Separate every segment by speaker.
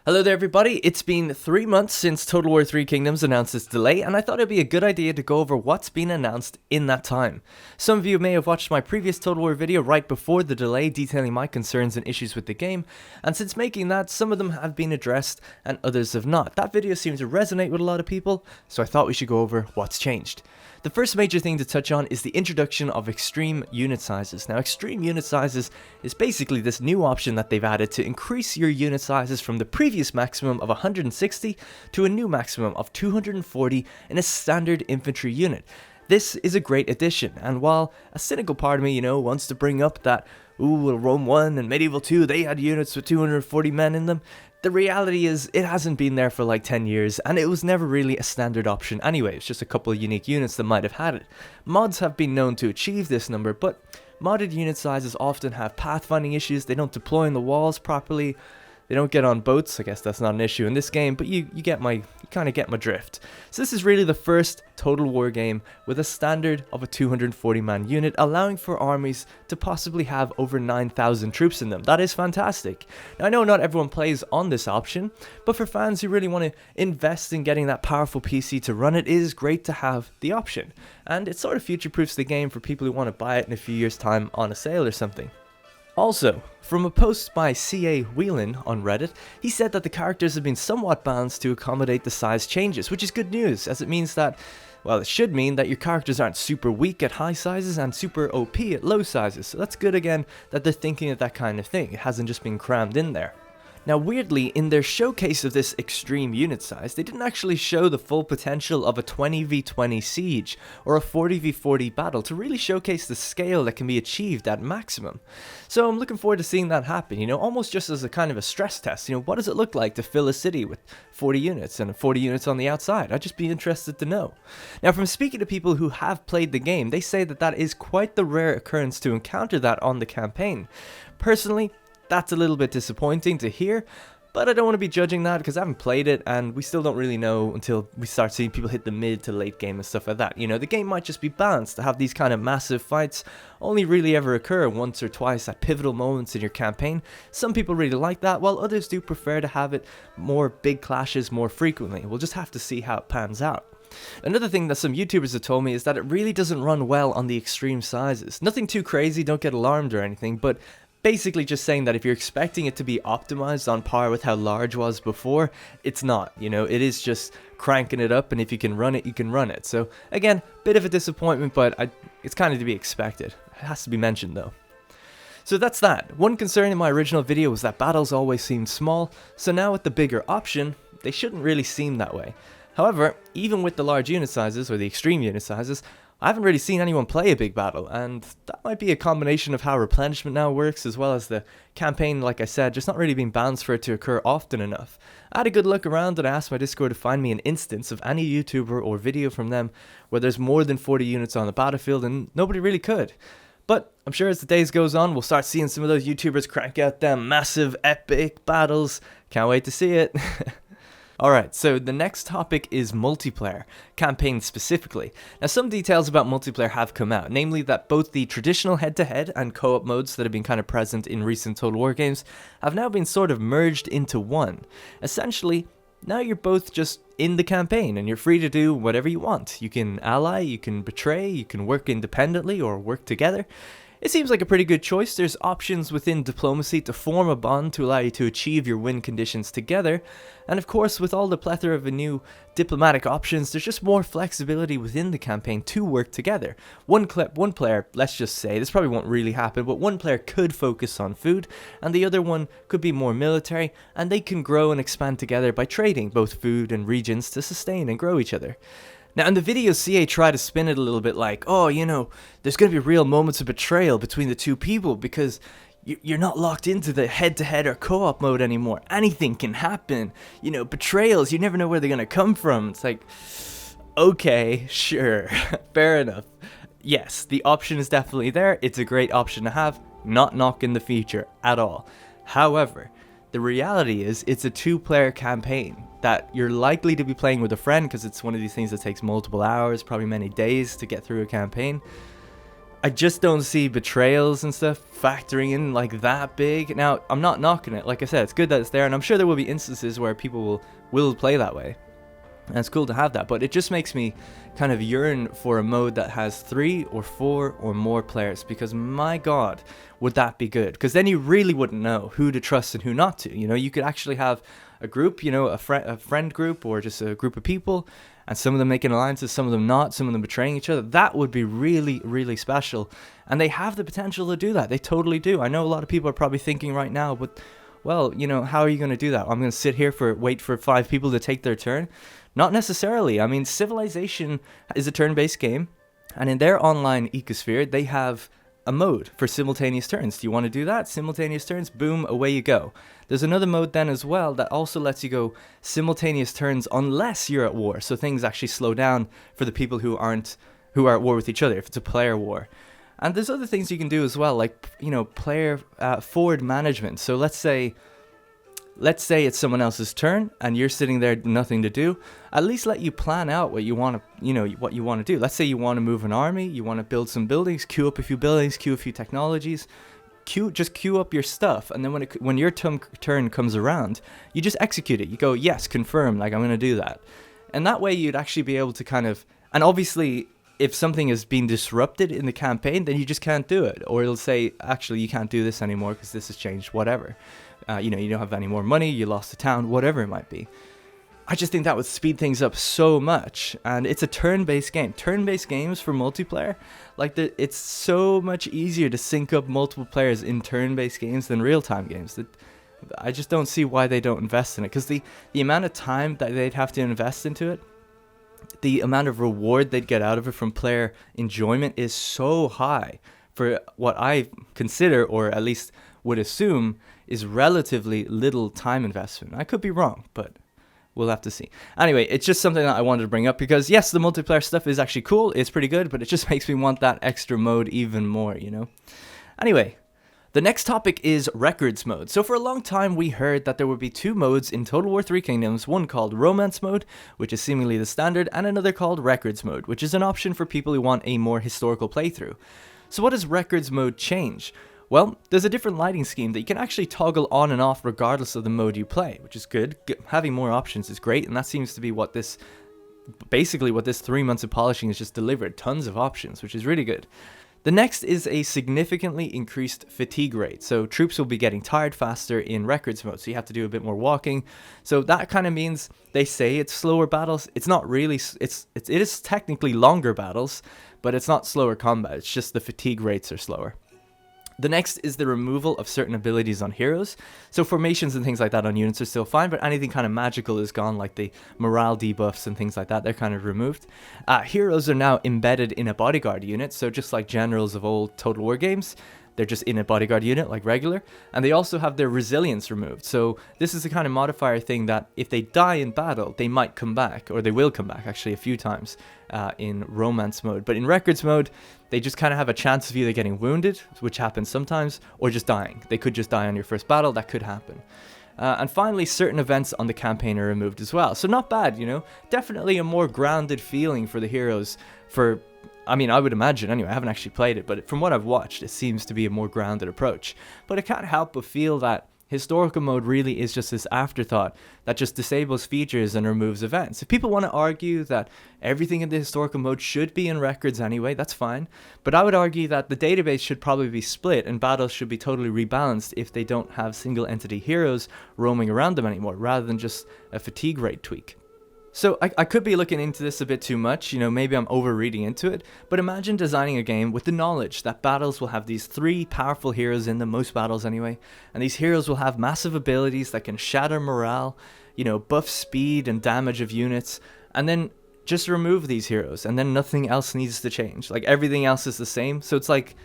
Speaker 1: Hello there everybody, it's been 3 months since Total War 3 Kingdoms announced its delay, and I thought it'd be a good idea to go over what's been announced in that time. Some of you may have watched my previous Total War video right before the delay detailing my concerns and issues with the game, and since making that, some of them have been addressed and others have not. That video seemed to resonate with a lot of people, so I thought we should go over what's changed. The first major thing to touch on is the introduction of extreme unit sizes. Now, extreme unit sizes is basically this new option that they've added to increase your unit sizes from the previous maximum of 160 to a new maximum of 240 in a standard infantry unit. This is a great addition, and while a cynical part of me, wants to bring up that, well, Rome 1 and Medieval 2, they had units with 240 men in them, the reality is it hasn't been there for like 10 years, and it was never really a standard option anyway. It's just a couple of unique units that might have had it. Mods have been known to achieve this number, but modded unit sizes often have pathfinding issues. They don't deploy in the walls properly. They don't get on boats. I guess that's not an issue in this game, but you kind of get my drift. So this is really the first Total War game with a standard of a 240 man unit, allowing for armies to possibly have over 9,000 troops in them. That is fantastic. Now I know not everyone plays on this option, but for fans who really want to invest in getting that powerful PC to run it, it is great to have the option. And it sort of future-proofs the game for people who want to buy it in a few years' time on a sale or something. Also, from a post by C.A. Whelan on Reddit, he said that the characters have been somewhat balanced to accommodate the size changes, which is good news, as it means that, well, it should mean that your characters aren't super weak at high sizes and super OP at low sizes, so that's good again that they're thinking of that kind of thing. It hasn't just been crammed in there. Now weirdly, in their showcase of this extreme unit size, they didn't actually show the full potential of a 20v20 siege or a 40v40 battle to really showcase the scale that can be achieved at maximum. So I'm looking forward to seeing that happen, almost just as a kind of a stress test. What does it look like to fill a city with 40 units and 40 units on the outside? I'd just be interested to know. Now from speaking to people who have played the game, they say that that is quite the rare occurrence to encounter that on the campaign. Personally, that's a little bit disappointing to hear, but I don't want to be judging that because I haven't played it and we still don't really know until we start seeing people hit the mid to late game and stuff like that. The game might just be balanced to have these kind of massive fights only really ever occur once or twice at pivotal moments in your campaign. Some people really like that, while others do prefer to have it more big clashes more frequently. We'll just have to see how it pans out. Another thing that some YouTubers have told me is that it really doesn't run well on the extreme sizes. Nothing too crazy, don't get alarmed or anything, but basically just saying that if you're expecting it to be optimized on par with how large was before, it's not. It is just cranking it up, and if you can run it, you can run it. So again, bit of a disappointment, but it's kind of to be expected. It has to be mentioned though. So that's that. One concern in my original video was that battles always seemed small, so now with the bigger option, they shouldn't really seem that way. However, even with the large unit sizes, or the extreme unit sizes, I haven't really seen anyone play a big battle, and that might be a combination of how replenishment now works, as well as the campaign, like I said, just not really being balanced for it to occur often enough. I had a good look around and I asked my Discord to find me an instance of any YouTuber or video from them where there's more than 40 units on the battlefield, and nobody really could. But I'm sure as the days goes on, we'll start seeing some of those YouTubers crank out them massive, epic battles. Can't wait to see it. Alright, so the next topic is multiplayer, campaign specifically. Now some details about multiplayer have come out, namely that both the traditional head-to-head and co-op modes that have been kind of present in recent Total War games have now been sort of merged into one. Essentially, now you're both just in the campaign and you're free to do whatever you want. You can ally, you can betray, you can work independently or work together. It seems like a pretty good choice. There's options within diplomacy to form a bond to allow you to achieve your win conditions together, and of course with all the plethora of new diplomatic options, there's just more flexibility within the campaign to work together. One player, let's just say, this probably won't really happen, but one player could focus on food, and the other one could be more military, and they can grow and expand together by trading both food and regions to sustain and grow each other. Now in the video, CA tried to spin it a little bit like, oh, there's going to be real moments of betrayal between the two people because you're not locked into the head-to-head or co-op mode anymore. Anything can happen. Betrayals, you never know where they're going to come from. It's like, okay, sure, fair enough. Yes, the option is definitely there. It's a great option to have, not knocking the feature at all. However, the reality is it's a two-player campaign that you're likely to be playing with a friend because it's one of these things that takes multiple hours, probably many days to get through a campaign. I just don't see betrayals and stuff factoring in like that big. Now, I'm not knocking it. Like I said, it's good that it's there, and I'm sure there will be instances where people will play that way. And it's cool to have that, but it just makes me kind of yearn for a mode that has 3 or 4 or more players, because my god, would that be good? Because then you really wouldn't know who to trust and who not to. You know, you could actually have a group, you know, a friend group, or just a group of people, and some of them making alliances, some of them not, some of them betraying each other. That would be really, really special, and they have the potential to do that. They totally do. I know a lot of people are probably thinking right now, but well, you know, how are you going to do that? I'm going to sit here wait for 5 people to take their turn? Not necessarily. I mean, Civilization is a turn-based game, and in their online ecosphere, they have a mode for simultaneous turns. Do you want to do that? Simultaneous turns, boom, away you go. There's another mode then as well that also lets you go simultaneous turns unless you're at war, so things actually slow down for the people who are at war with each other, if it's a player war. And there's other things you can do as well, like, you know, player forward management. So let's say it's someone else's turn and you're sitting there, nothing to do. At least let you plan out what you want to do. Let's say you want to move an army, you want to build some buildings, queue up a few buildings, queue a few technologies, queue up your stuff, and then when your turn comes around, you just execute it. You go, yes, confirm, like I'm going to do that. And that way you'd actually be able to kind of, and obviously if something has been disrupted in the campaign, then you just can't do it, or it'll say, actually you can't do this anymore because this has changed, whatever. You know, you don't have any more money, you lost the town, whatever it might be. I just think that would speed things up so much, and it's a turn-based game. Turn-based games for multiplayer, like it's so much easier to sync up multiple players in turn-based games than real-time games. I just don't see why they don't invest in it, because the amount of time that they'd have to invest into it, the amount of reward they'd get out of it from player enjoyment is so high for what I consider, or at least would assume, is relatively little time investment. I could be wrong, but we'll have to see. Anyway, it's just something that I wanted to bring up because, yes, the multiplayer stuff is actually cool. It's pretty good, but it just makes me want that extra mode even more, you know? Anyway, the next topic is Records mode. So for a long time, we heard that there would be 2 modes in Total War 3 Kingdoms, one called Romance mode, which is seemingly the standard, and another called Records mode, which is an option for people who want a more historical playthrough. So what does Records mode change? Well, there's a different lighting scheme that you can actually toggle on and off regardless of the mode you play, which is good. Having more options is great, and that seems to be basically what this 3 months of polishing has just delivered. Tons of options, which is really good. The next is a significantly increased fatigue rate. So troops will be getting tired faster in Records mode, so you have to do a bit more walking. So that kind of means they say it's slower battles. It's not really, it is technically longer battles, but it's not slower combat. It's just the fatigue rates are slower. The next is the removal of certain abilities on heroes. So formations and things like that on units are still fine, but anything kind of magical is gone, like the morale debuffs and things like that, they're kind of removed. Heroes are now embedded in a bodyguard unit, so just like generals of old Total War games, they're just in a bodyguard unit like regular, and they also have their resilience removed. So this is the kind of modifier thing that if they die in battle, they might come back, or they will come back actually a few times in Romance mode. But in Records mode, they just kind of have a chance of either getting wounded, which happens sometimes, or just dying. They could just die on your first battle, that could happen. And finally, certain events on the campaign are removed as well. So not bad, you know? Definitely a more grounded feeling for the heroes I mean, I would imagine anyway, I haven't actually played it, but from what I've watched, it seems to be a more grounded approach. But I can't help but feel that historical mode really is just this afterthought that just disables features and removes events. If people want to argue that everything in the historical mode should be in Records anyway, that's fine. But I would argue that the database should probably be split and battles should be totally rebalanced if they don't have single entity heroes roaming around them anymore, rather than just a fatigue rate tweak. So I could be looking into this a bit too much, you know, maybe I'm overreading into it, but imagine designing a game with the knowledge that battles will have these 3 powerful heroes in them, most battles anyway, and these heroes will have massive abilities that can shatter morale, you know, buff speed and damage of units, and then just remove these heroes, and then nothing else needs to change. Like, everything else is the same, so it's like,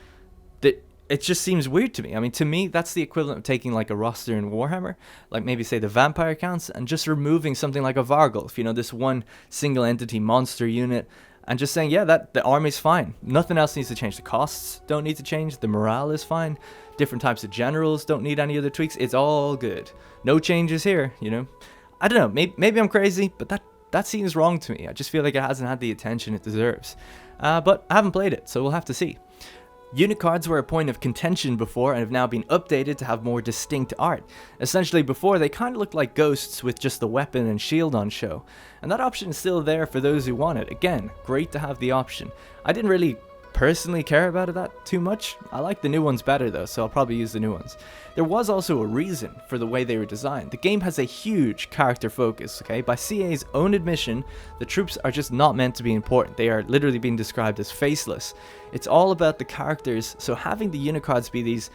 Speaker 1: it just seems weird to me. I mean, to me, that's the equivalent of taking like a roster in Warhammer, like maybe say the vampire counts, and just removing something like a Vargulf, you know, this one single entity monster unit, and just saying, yeah, that the army's fine. Nothing else needs to change. The costs don't need to change. The morale is fine. Different types of generals don't need any other tweaks. It's all good. No changes here, you know. I don't know. Maybe I'm crazy, but that seems wrong to me. I just feel like it hasn't had the attention it deserves. But I haven't played it, so we'll have to see. Unit cards were a point of contention before and have now been updated to have more distinct art. Essentially before they kind of looked like ghosts with just the weapon and shield on show. And that option is still there for those who want it. Again, great to have the option. I didn't really personally care about that too much. I like the new ones better though, so I'll probably use the new ones. There was also a reason for the way they were designed. The game has a huge character focus, okay? By CA's own admission, the troops are just not meant to be important. They are literally being described as faceless. It's all about the characters, so having the unit cards be these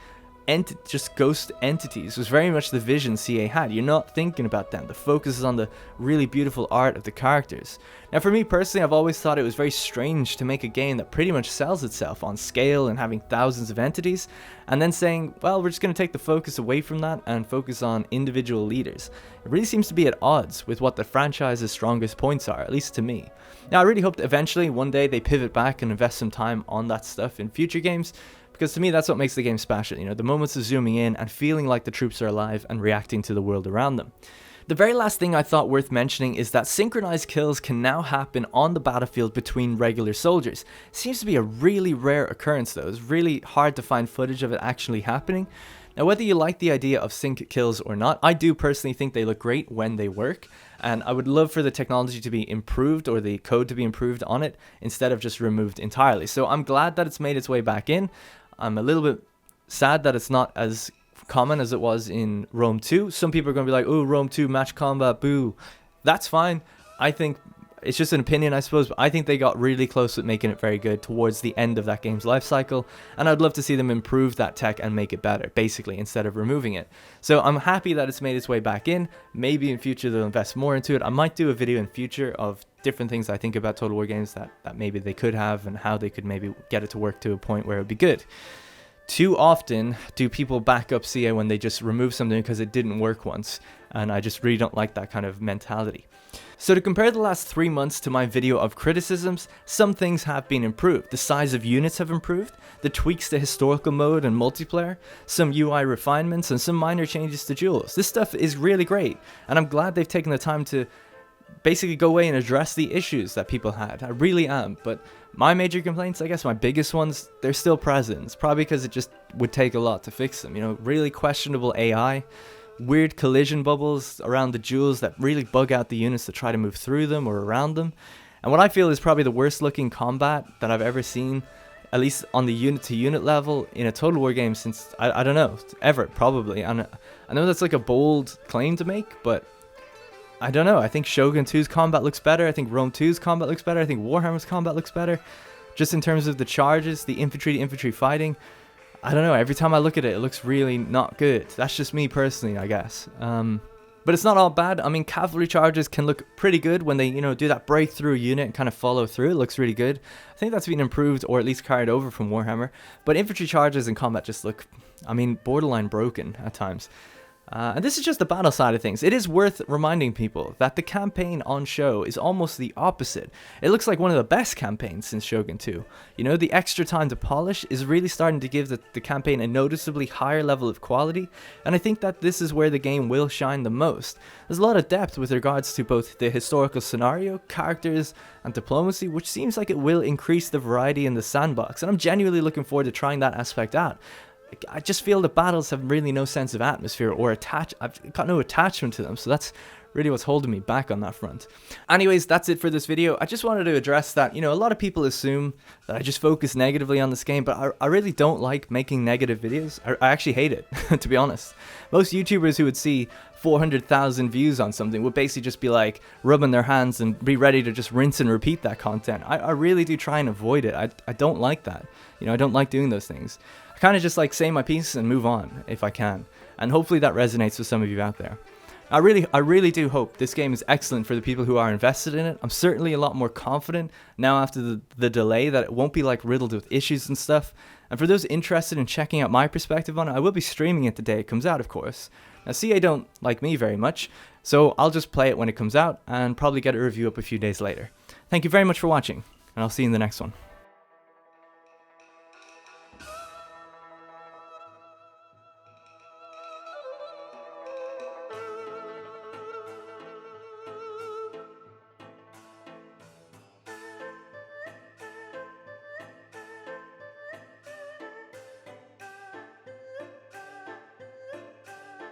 Speaker 1: just ghost entities was very much the vision CA had. You're not thinking about them. The focus is on the really beautiful art of the characters. Now for me personally, I've always thought it was very strange to make a game that pretty much sells itself on scale and having thousands of entities, and then saying, well, we're just going to take the focus away from that and focus on individual leaders. It really seems to be at odds with what the franchise's strongest points are, at least to me. Now I really hope that eventually one day they pivot back and invest some time on that stuff in future games, because to me that's what makes the game special, you know, the moments of zooming in and feeling like the troops are alive and reacting to the world around them. The very last thing I thought worth mentioning is that synchronized kills can now happen on the battlefield between regular soldiers. It seems to be a really rare occurrence though. It's really hard to find footage of it actually happening. Now whether you like the idea of sync kills or not, I do personally think they look great when they work, and I would love for the technology to be improved or the code to be improved on it instead of just removed entirely. So I'm glad that it's made its way back in. I'm a little bit sad that it's not as common as it was in Rome 2. Some people are going to be like, oh, Rome 2 match combat, boo. That's fine. I think it's just an opinion, I suppose, but I think they got really close with making it very good towards the end of that game's life cycle, and I'd love to see them improve that tech and make it better, basically, instead of removing it. So I'm happy that it's made its way back in. Maybe in future they'll invest more into it. I might do a video in future of different things I think about Total War games that maybe they could have, and how they could maybe get it to work to a point where it would be good. Too often do people back up CA when they just remove something because it didn't work once, and I just really don't like that kind of mentality. So to compare the last 3 months to my video of criticisms, some things have been improved. The size of units have improved, the tweaks to historical mode and multiplayer, some UI refinements, and some minor changes to duels. This stuff is really great, and I'm glad they've taken the time to basically go away and address the issues that people had. I really am, but my major complaints, I guess my biggest ones, they're still present. It's probably because it just would take a lot to fix them. You know, really questionable AI, weird collision bubbles around the duels that really bug out the units that try to move through them or around them. And what I feel is probably the worst looking combat that I've ever seen, at least on the unit to unit level in a Total War game since, I don't know, ever probably. And I know that's like a bold claim to make, but I don't know. I think Shogun 2's combat looks better. I think Rome 2's combat looks better. I think Warhammer's combat looks better. Just in terms of the charges, the infantry to infantry fighting. I don't know. Every time I look at it, it looks really not good. That's just me personally, I guess. But it's not all bad. I mean, cavalry charges can look pretty good when they, you know, do that breakthrough unit and kind of follow through. It looks really good. I think that's been improved or at least carried over from Warhammer. But infantry charges in combat just look, I mean, borderline broken at times. And this is just the battle side of things. It is worth reminding people that the campaign on show is almost the opposite. It looks like one of the best campaigns since Shogun 2. You know, the extra time to polish is really starting to give the campaign a noticeably higher level of quality, and I think that this is where the game will shine the most. There's a lot of depth with regards to both the historical scenario, characters, and diplomacy, which seems like it will increase the variety in the sandbox, and I'm genuinely looking forward to trying that aspect out. I just feel the battles have really no sense of atmosphere or I've got no attachment to them, so that's really what's holding me back on that front. Anyways, that's it for this video. I just wanted to address that, you know, a lot of people assume that I just focus negatively on this game, but I really don't like making negative videos. I actually hate it, to be honest. Most YouTubers who would see 400,000 views on something would basically just be like rubbing their hands and be ready to just rinse and repeat that content. I really do try and avoid it. I don't like that. You know, I don't like doing those things. I kind of just like say my piece and move on if I can. And hopefully that resonates with some of you out there. I really do hope this game is excellent for the people who are invested in it. I'm certainly a lot more confident now after the delay that it won't be like riddled with issues and stuff. And for those interested in checking out my perspective on it, I will be streaming it the day it comes out, of course. Now, CA don't like me very much, so I'll just play it when it comes out and probably get a review up a few days later. Thank you very much for watching, and I'll see you in the next one.